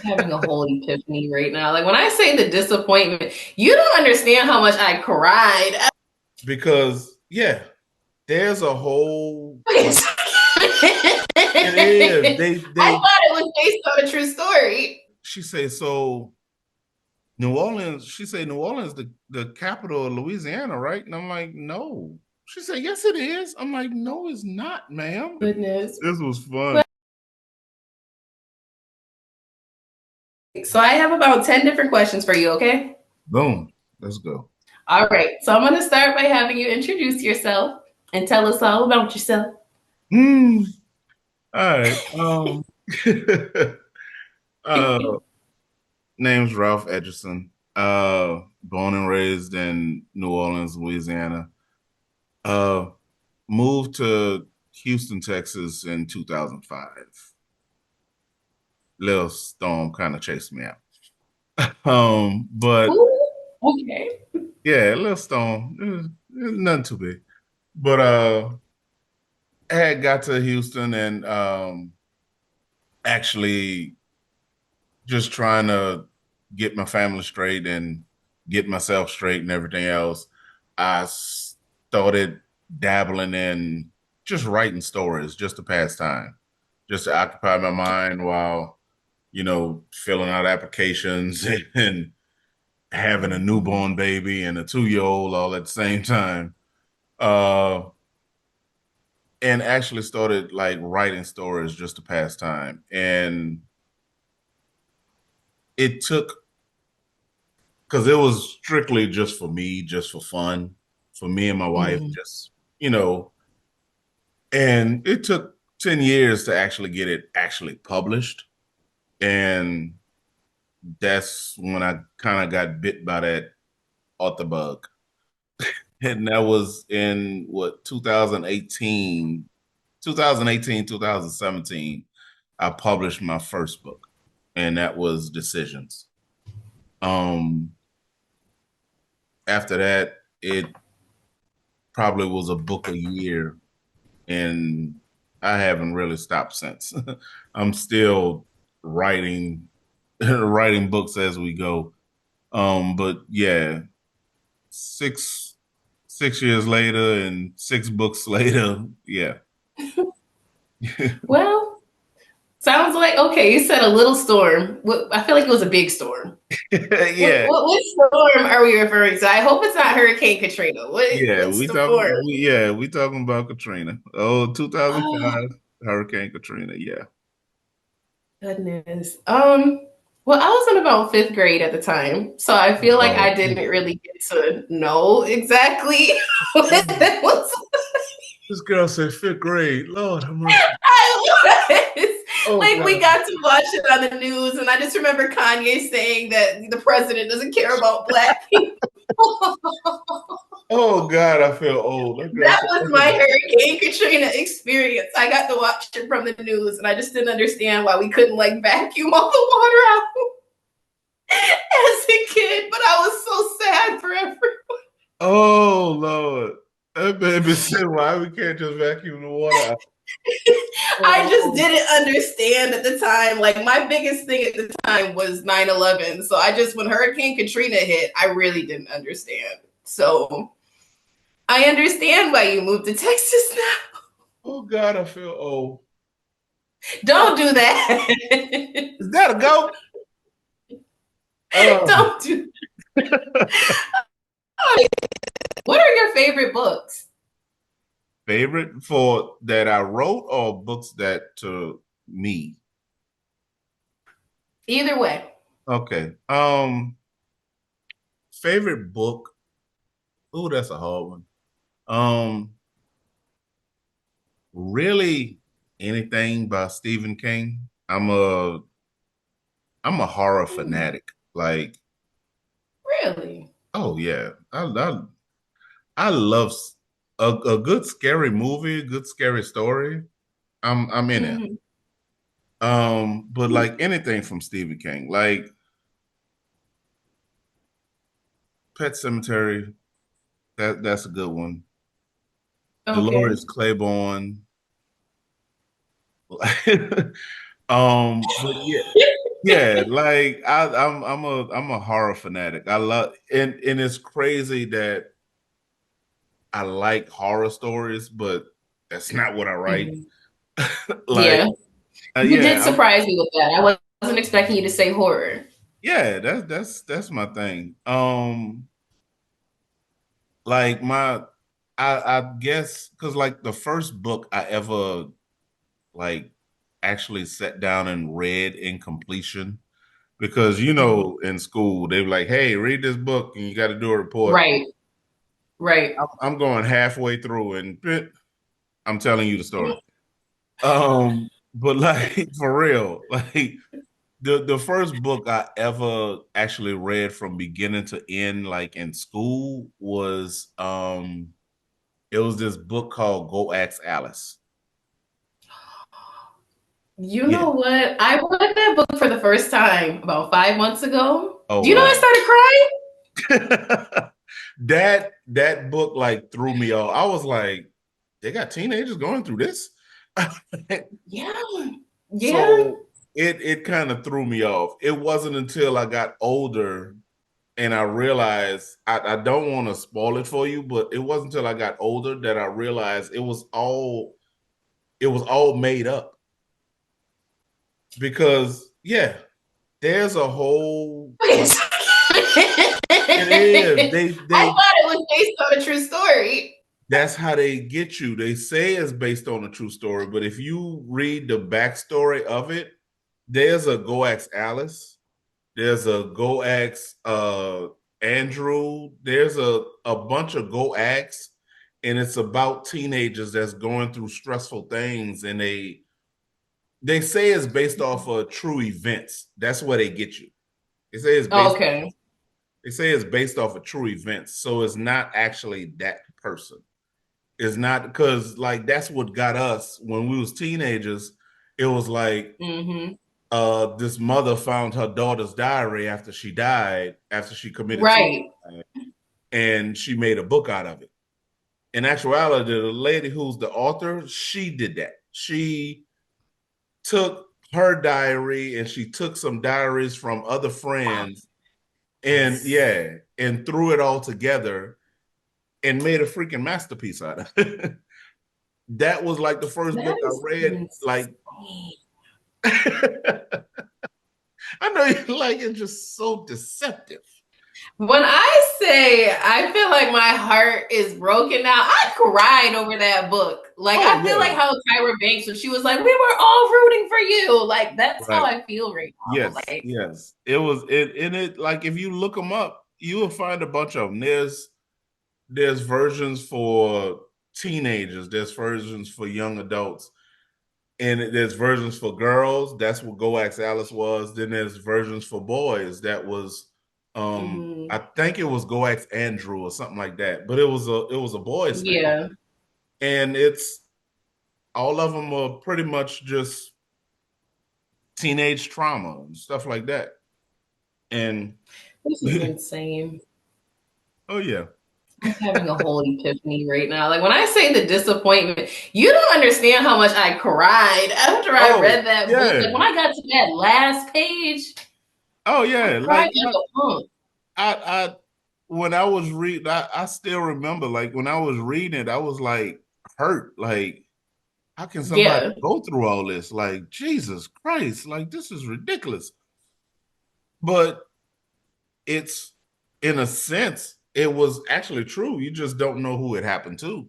having a whole epiphany right now. Like when I say the disappointment, you don't understand how much I cried. Because yeah, there's a whole like I it is. They thought it was based on a true story. she said so New Orleans, she said New Orleans the capital of Louisiana, right? And I'm like, no. She said, yes, it is. I'm like, no, it's not, ma'am. Goodness. This was fun. So I have about 10 different questions for you, okay? Boom. Let's go. All right. So I'm going to start by having you introduce yourself and tell us all about yourself. Hmm. All right. uh name's Ralph Edgerson. Born and raised in New Orleans, Louisiana. Uh moved to Houston, Texas in 2005. Little storm kind of chased me out. But Ooh, okay. yeah, a little storm. It was nothing too big. But I had got to Houston and actually just trying to get my family straight and get myself straight and everything else. I started dabbling in just writing stories just to pass time, just to occupy my mind while, filling out applications and having a newborn baby and a 2 year old all at the same time. Uh, and actually started like writing stories just to pass time. And it took, because it was strictly just for me, just for fun, for me and my wife, Mm. just, you know, and it took 10 years to actually get it actually published. And that's when I kind of got bit by that author bug. And that was in what, 2018, 2017. I published my first book, and that was Decisions. Um, After that, it probably was a book a year, and I haven't really stopped since. I'm still writing writing books as we go. But yeah, six years later and six books later, yeah. Well, sounds like, okay, you said a little storm. I feel like it was a big storm. Yeah, What storm are we referring to? I hope it's not Hurricane Katrina. yeah, What storm? we talking about Katrina. Oh, Oh, 2005 Hurricane Katrina. Yeah. goodness. Well, I was in about fifth grade at the time, so I feel like Oh, I didn't really get to know exactly what it was. this girl said fifth grade. Lord have mercy. I was. Oh Like we God. got to watch it on the news, and I just remember Kanye saying that the president doesn't care about black people. Oh God, I feel old. That girl That said was my everything. Hurricane Katrina experience. I got to watch it from the news, and I just didn't understand why we couldn't like vacuum all the water out as a kid. But I was so sad for everyone. Oh Lord. That baby said, why we can't just vacuum the water out? I just Oh, didn't understand at the time. Like my biggest thing at the time was 9/11. So I just when Hurricane Katrina hit, I really didn't understand. So I understand why you moved to Texas now. oh God, I feel old. Don't do that. Is that a go? Oh. Don't do that. What are your favorite books? Favorite for that I wrote or books that to me? Either way. Okay. Favorite book. Oh, that's a hard one. Um, Really anything by Stephen King. I'm a horror Hmm, fanatic. Like, really? oh yeah. I love a good scary movie, a good scary story. I'm in it. Mm-hmm. But like anything from Stephen King, like Pet Cemetery, that's a good one. Okay. Dolores Claiborne. But yeah. Yeah, like I'm a horror fanatic. I love and it's crazy that I like horror stories, but that's not what I write. Mhm. Like, Yeah, you did yeah, surprise me with that. I wasn't expecting you to say horror. yeah, that's my thing. Like I guess because like the first book I ever like actually sat down and read in completion because Mhm. in school they were like, hey, read this book and you got to do a report. Right, right. I'm going halfway through and I'm telling you the story. But like for real, like the first book I ever actually read from beginning to end, like in school, was it was this book called Go Ask Alice. You Yeah. know what? I read that book for the first time about 5 months ago. Oh Do you know I wow. started crying? That book like threw me off. I was like, they got teenagers going through this. Yeah, yeah. So it kind of threw me off. It wasn't until I got older and I realized I don't want to spoil it for you, but it wasn't until I got older that I realized it was all made up because yeah, there's a whole I it is. They thought it was based on a true story. That's how they get you. They say it's based on a true story, but if you read the backstory of it, there's a Go Ask Alice, there's a Go Ask Andrew, there's a bunch of Go Acts, and it's about teenagers that's going through stressful things, and they say it's based off of true events. That's where they get you. They say it's based Okay. they say it's based off of true events, so it's not actually that person. It's not because like that's what got us when we was teenagers. It was like Mm-hmm. this mother found her daughter's diary after she died, after she committed Right. suicide, and she made a book out of it. In actuality, the lady who's the author, she did that. She took her diary and she took some diaries from other friends and Yes. yeah, and threw it all together and made a freaking masterpiece out of it. That was like the first That book I is read. Like, insane. I know you like it's just so deceptive. When I say I feel like my heart is broken now, I cried over that book. Like Oh I feel like yeah, how Tyra Banks when she was like, "We were all rooting for you." Like that's how right. I feel right now. Yes, Like, yes. It was it in it. Like if you look them up, you will find a bunch of them. There's versions for teenagers. There's versions for young adults, and there's versions for girls. That's what Go Ask Alice was. Then there's versions for boys. That was, I mhm. think it was Go Ask Andrew or something like that. But it was a boys thing, Yeah, and it's all of them are pretty much just teenage trauma and stuff like that. And this is insane. oh yeah, I'm having a whole epiphany right now. Like when I say the disappointment, you don't understand how much I cried after I oh read that book. yeah, Like when I got to that last page, oh I yeah. cried Like like a punk. I when I was reading, I still remember like when I was reading it, I was like hurt. Like how can somebody Yeah. go through all this? Like Jesus Christ, like this is ridiculous. But it's in a sense, it was actually true. You just don't know who it happened to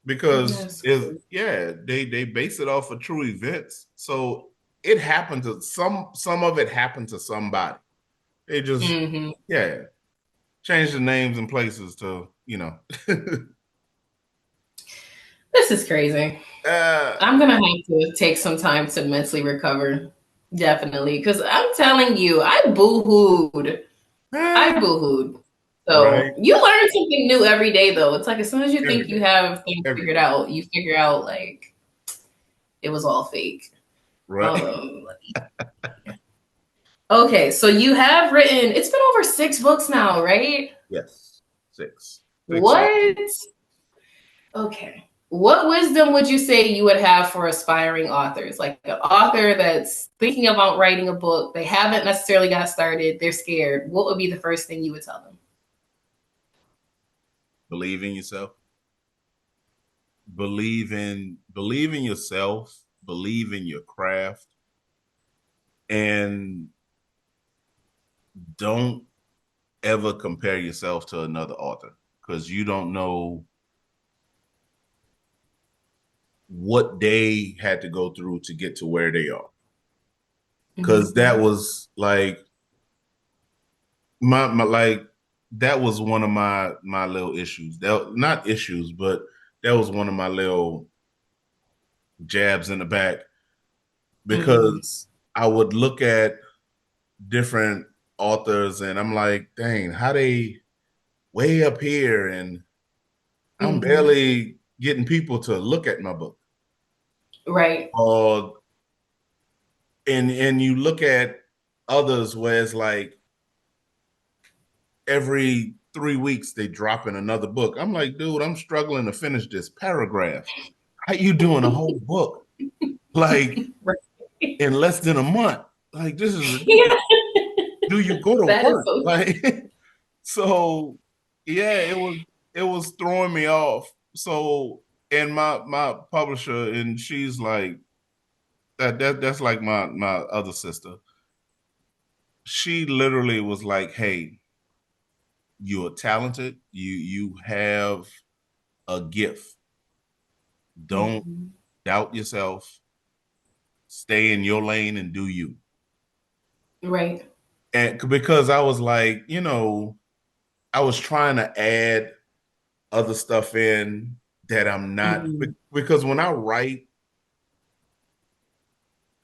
because That's is crazy. yeah, they base it off of true events. So it happened to some of it happened to somebody. They just Hmm. yeah, change the names and places to, This is crazy. uh, I'm gonna have to take some time to mentally recover. Definitely. Because I'm telling you, I boo-hooed. I uh, boo-hooed. So right, you learn something new every day though. It's like as soon as you every think you day, have things every figured day, out, you figure out like it was all fake. right? Um okay, so you have written it's been over 6 books now, right? Yes, six, 6 years. What? Okay. What wisdom would you say you would have for aspiring authors? Like an author that's thinking about writing a book, they haven't necessarily got started, they're scared. What would be the first thing you would tell them? Believe in yourself. Believe in yourself. Believe in your craft, and don't ever compare yourself to another author because you don't know what they had to go through to get to where they are. Because Mm-hmm. that was like my like that was one of my little issues. That not issues, but that was one of my little jabs in the back Mm-hmm. because I would look at different authors and I'm like, dang, how they way up here and I'm Mm-hmm. barely getting people to look at my book. Right. Or and you look at others where it's like every 3 weeks they drop in another book. I'm like, dude, I'm struggling to finish this paragraph. How you doing a whole book like Right. in less than a month? Like this is Yeah, ridiculous. Do you go to that is work? so Like so yeah, it was throwing me off. So and my publisher and she's like that's like my other sister. She literally was like, "Hey, you're talented. You have a gift. true. Don't Hmm. doubt yourself. Stay in your lane and do you." Right. And because I was like, I was trying to add other stuff in that I'm not Mm-hmm. because when I write,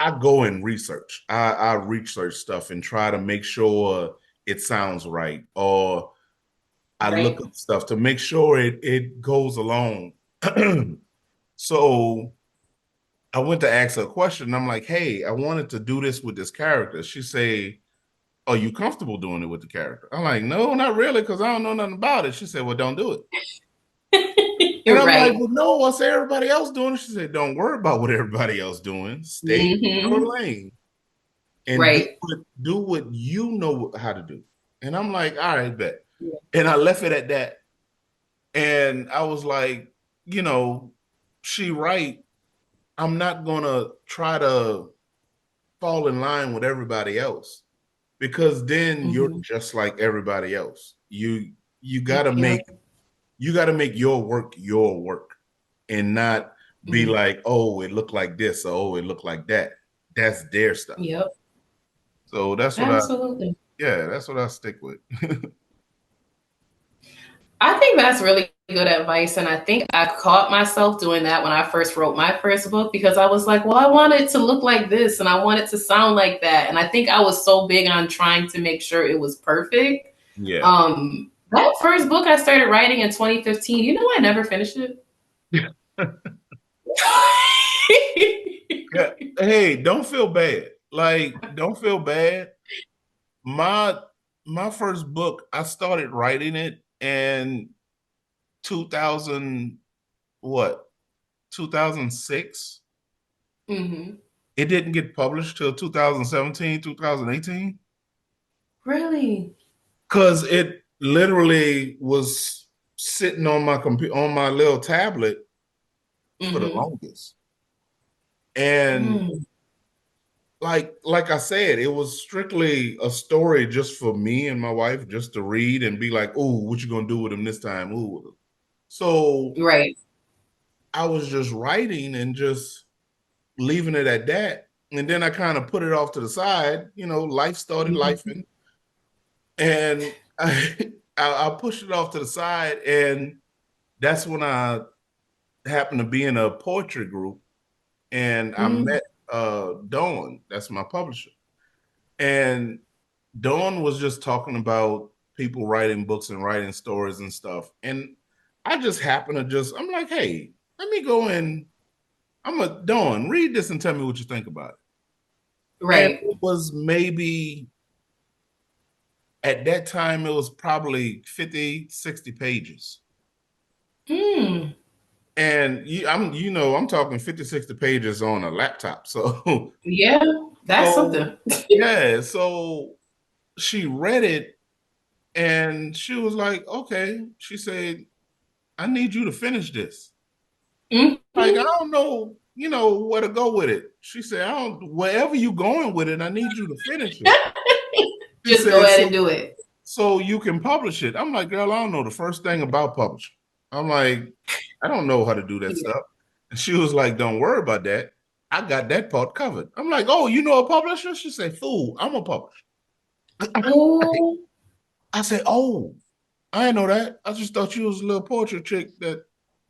I go and research. I research stuff and try to make sure it sounds right, or I look Right. up stuff to make sure it goes along. So I went to ask her a question. And I'm like, "Hey, I wanted to do this with this character." She say, "Are you comfortable doing it with the character?" I'm like, "No, not really, because I don't know nothing about it." She said, "Well, don't do it." And You're I'm like, right. "Well, no, what's everybody else doing?" She said, "Don't worry about what everybody else doing. Stay in Mm-hmm. your lane and do Right. what you know how to do." And I'm like, "All right, bet." Yeah. And I left it at that. And I was like, you know, she right. I'm not gonna try to fall in line with everybody else because then you're Mm-hmm. just like everybody else. You gotta Yeah. make your work and not be Mm-hmm. like, oh, it looked like this, or oh, it looked like that. That's their stuff. Yep. So Absolutely. that's what I stick with. I think that's really good advice. And I think I caught myself doing that when I first wrote my first book because I was like, well, I want it to look like this and I want it to sound like that. And I think I was so big on trying to make sure it was perfect. Yeah. That first book I started writing in 2015, you know, I never finished it. Yeah. Hey, don't feel bad. Like, don't feel bad. My my first book, I started writing it in 2000, what, 2006. Hmm. It didn't get published till 2017, 2018. Really? Because it literally was sitting on my computer on my little tablet for the Hmm. longest. And Mm. like I said, it was strictly a story just for me and my wife, just to read and be like, "Ooh, what you gonna do with him this time?" Ooh. So Right. I was just writing and just leaving it at that. And then I kind of put it off to the side. Life started Hmm. lifing, and I pushed it off to the side. And that's when I happened to be in a poetry group, and I Mm. met Dawn. That's my publisher, and Dawn was just talking about people writing books and writing stories and stuff. And I just happened to I'm like, hey, let me go and Dawn, read this and tell me what you think about it. And Right. it was maybe at that time, it was probably 50, 60 pages. Mm. And I'm talking 50, 60 pages on a laptop. So, Yeah, that's so something. yeah, so she read it and she was like, okay. She said, I need you to finish this. Like, I Mhm. don't know, where to go with it. She said, I don't, wherever you going with it, I need you to finish it. She Just go said, ahead so and do it. so you can publish it. I'm like, girl, I don't know the first thing about publishing. I'm like, I don't know how to do that Yeah. stuff. And she was like, don't worry about that. I got that part covered. I'm like, oh, you know a publisher? She said, fool, I'm a publisher. Oh, I said, oh, I didn't know that. I just thought you was a little poetry chick that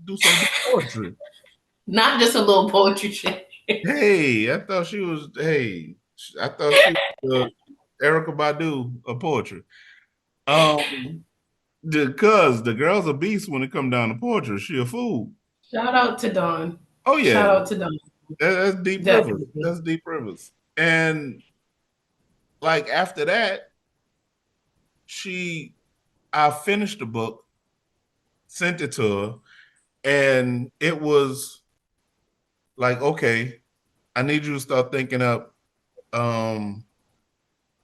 do some good poetry. not just a little poetry chick. Hey, I thought she was Erica Badu of poetry. Um, because the girl's a beast when it come down to poetry. She a fool. Shout out to Dawn. Oh yeah, Shout out to Dawn. that's deep rivers. Definitely. That's deep rivers. And like after that, she, I finished the book, sent it to her, and it was like, okay, I need you to start thinking up um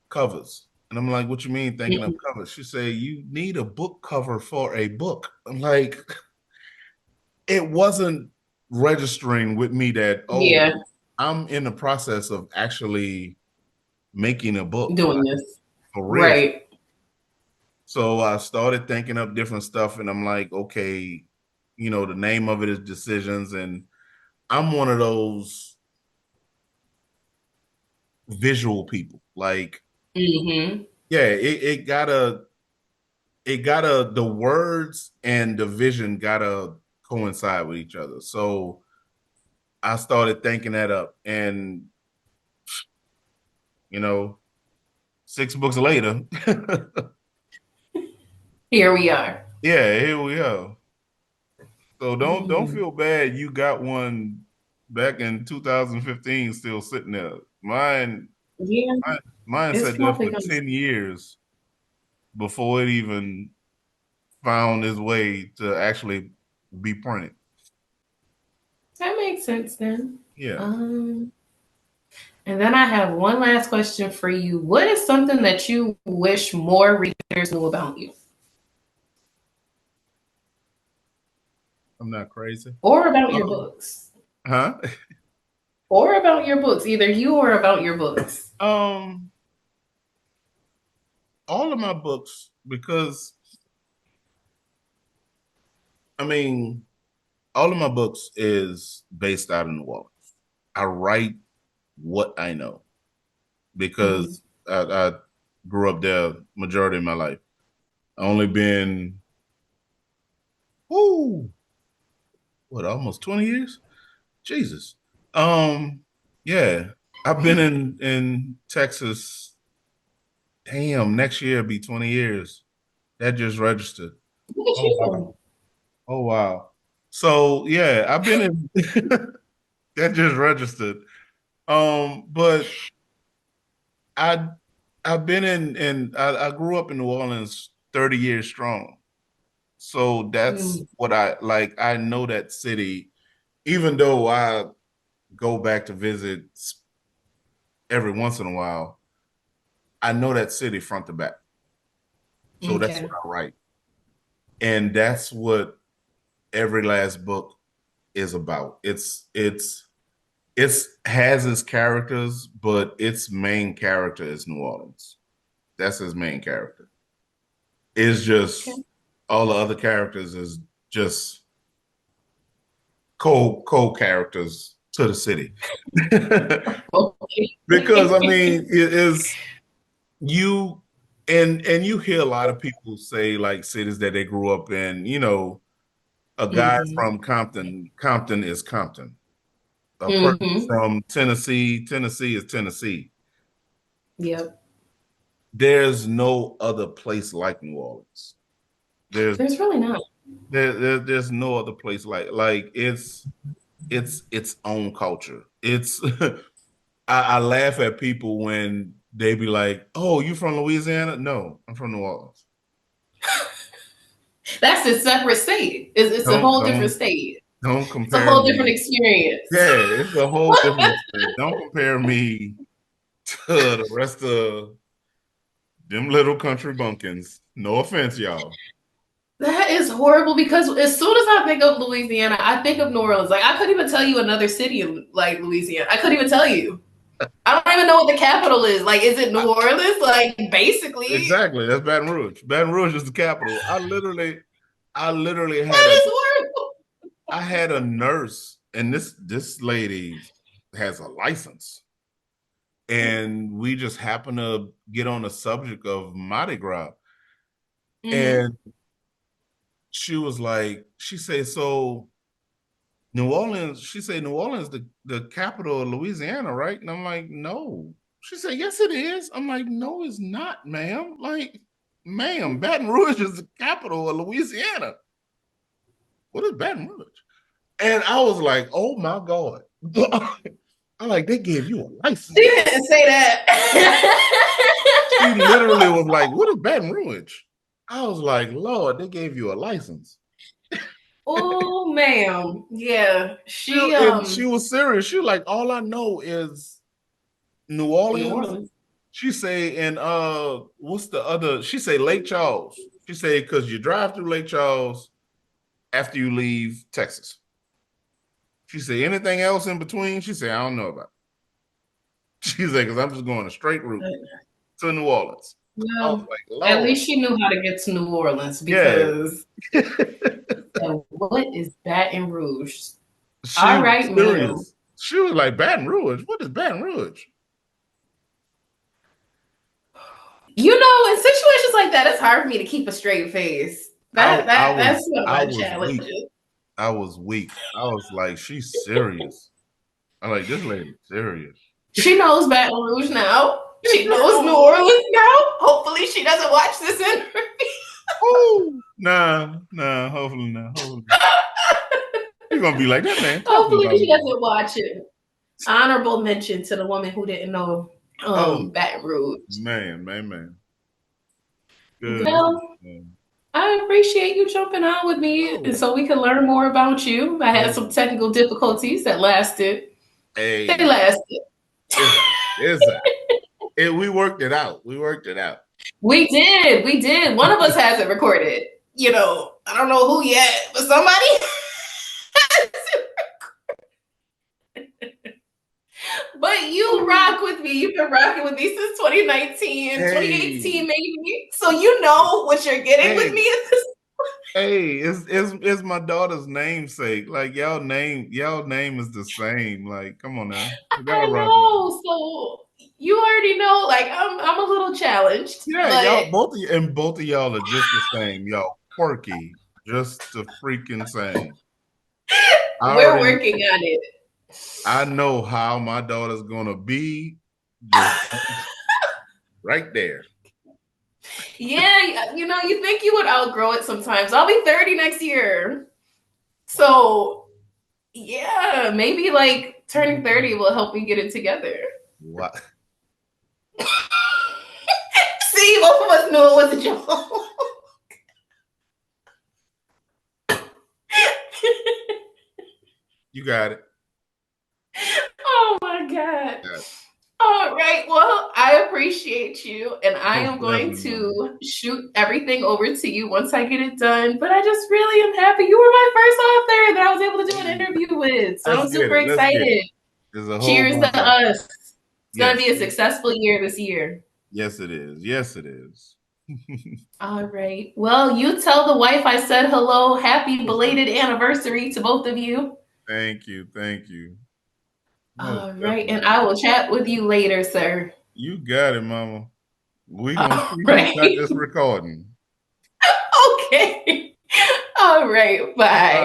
covers. And I'm like, what you mean thinking up Mhm. covers? She said, you need a book cover for a book. I'm like, it wasn't registering with me that, oh, Yeah, I'm in the process of actually making a book, doing like this. for real. Right. So I started thinking up different stuff, and I'm like, okay, the name of it is Decisions, and I'm one of those visual people. Like, Hmm. yeah, it gotta the words and the vision gotta coincide with each other. So I started thinking that up, and you know, 6 books later, Here we are. yeah, here we are. So don't Mm. feel bad. You got one back in 2015 still sitting there. Mine, Yeah, mine, mine it's sat there probably for gonna. 10 years before it even found its way to actually be printed. That makes sense then. Yeah, Um, and then I have one last question for you. What is something that you wish more readers knew about you, I'm not crazy. or about your Um, books, huh? or about your books? Either you or about your books. Um, all of my books, because I mean, all of my books is based out in New Orleans. I write what I know Mm-hmm. because I grew up there majority of my life. I only been, whoo, what, almost 20 years? Jesus. Um, yeah, I've been in Texas. Damn, next year be 20 years. That just registered. Look at Oh wow. you. Oh wow. So yeah, I've been in that just registered. But I I've been I grew up in New Orleans 30 years strong. So that's Mm, what I like. I know that city, even though I go back to visit every once in a while, I know that city front to back. So that's what okay. I write. And that's what every last book is about. It's has its characters, but its main character is New Orleans. That's his main character. It's Okay. just all the other characters is just co characters to the city. Okay. Because I mean, it is you and you hear a lot of people say like cities that they grew up in, a guy Hmm. from Compton is Compton. A person Hmm. from Tennessee is Tennessee. Yep. There's no other place like New Orleans. There's There's really not. there's no other place like it's its own culture. It's I laugh at people when they be like, "Oh, you from Louisiana?" No, I'm from New Orleans. That's a separate state. It's a Don't whole different don't state. Don't It's a compare whole different me. experience. Yeah, it's a whole different experience. Don't compare me to the rest of them little country bumpkins. No offense, y'all. That is horrible because as soon as I think of Louisiana, I think of New Orleans. Like I couldn't even tell you another city in like Louisiana. I couldn't even tell you. I don't even know what the capital is. Like, is it New Orleans? Like, basically, Exactly. That's Baton Rouge. Baton Rouge is the capital. I literally had that a is horrible. I had a nurse, and this lady has a license. And we just happened to get on the subject of Mardi Gras. Mm-hmm. And she was like, she said, so New Orleans, she said, New Orleans, the capital of Louisiana, right? And I'm like, no. She said, yes, it is. I'm like, no, it's not, ma'am. Like, ma'am, Baton Rouge is the capital of Louisiana. What is Baton Rouge? And I was like, oh my God. I'm like, they gave you a She license. didn't say that. She literally was like, what is Baton Rouge? I was like, Lord, they gave you a license. Oh, ma'am. Yeah. And she was serious. She was like, all I know is New New Orleans. Orleans. She say, and what's the other? She say Lake Charles. She say, because you drive through Lake Charles after you leave Texas. She say, anything else in between? She say, I don't know about it. She said, because I'm just going a straight route to New Orleans. I was Well, like, at Lord. least she knew how to get to New Orleans Yeah. because what is Baton Rouge? She All was right, ma'am. serious. She was like, Baton Rouge? What is Baton Rouge? You know, in situations like that, it's hard for me to keep a straight face. That's one of I my was weak. challenges. I was weak. I was like, she's serious. I'm like, this lady's serious. She knows Baton Rouge now. She knows New Oh, Orleans now. Hopefully, she doesn't watch this interview. nah, hopefully not. Hopefully. You're gonna be like that man talking Hopefully, about she me. doesn't watch it. Honorable mention to the woman who didn't know Oh Baton Rouge. man. Goodness. Well, I appreciate you jumping on with me and Oh, so we can learn more about you. I had some oh, technical difficulties that lasted. They hey, lasted. it's that. We worked it out. We worked it out. We did. We did. One of us hasn't recorded. You know, I don't know who yet, but somebody. But you rock with me. You've been rocking with me since 2019, Hey, 2018, maybe. So you know what you're getting with hey, me at this. hey, it's my daughter's namesake. Like y'all name is the same. Like, come on now. I gotta I rock with you. know. So you already know, like I'm a little challenged, Yeah, but y'all both of y'all are just the same. Y'all quirky. Just the freaking same. I we're already working on it. I know how my daughter's gonna be. Just right there. Yeah, you know, you think you would outgrow it sometimes. I'll be 30 next year. So yeah, maybe like turning 30 will help me get it together. What? See, both of us knew it was a joke. You got it. Oh my God. Got it. All right. Well, I appreciate you. And I Most am going definitely, Mama. to shoot everything over to you once I get it done. But I just really am happy. You were my first author that I was able to do an Hey, interview with. So let's I'm get super it. Let's get it. excited. There's a whole Cheers bunch to of us. It's going to yes. be a successful year this year. Yes, it is. Yes, it is. All right. Well, you tell the wife I said hello. Happy Most definitely. belated anniversary to both of you. Thank you. Thank you. Most All right. And definitely. I will chat with you later, sir. You got it, Mama. We gonna All see who right. got this recording. Okay. All right. Bye.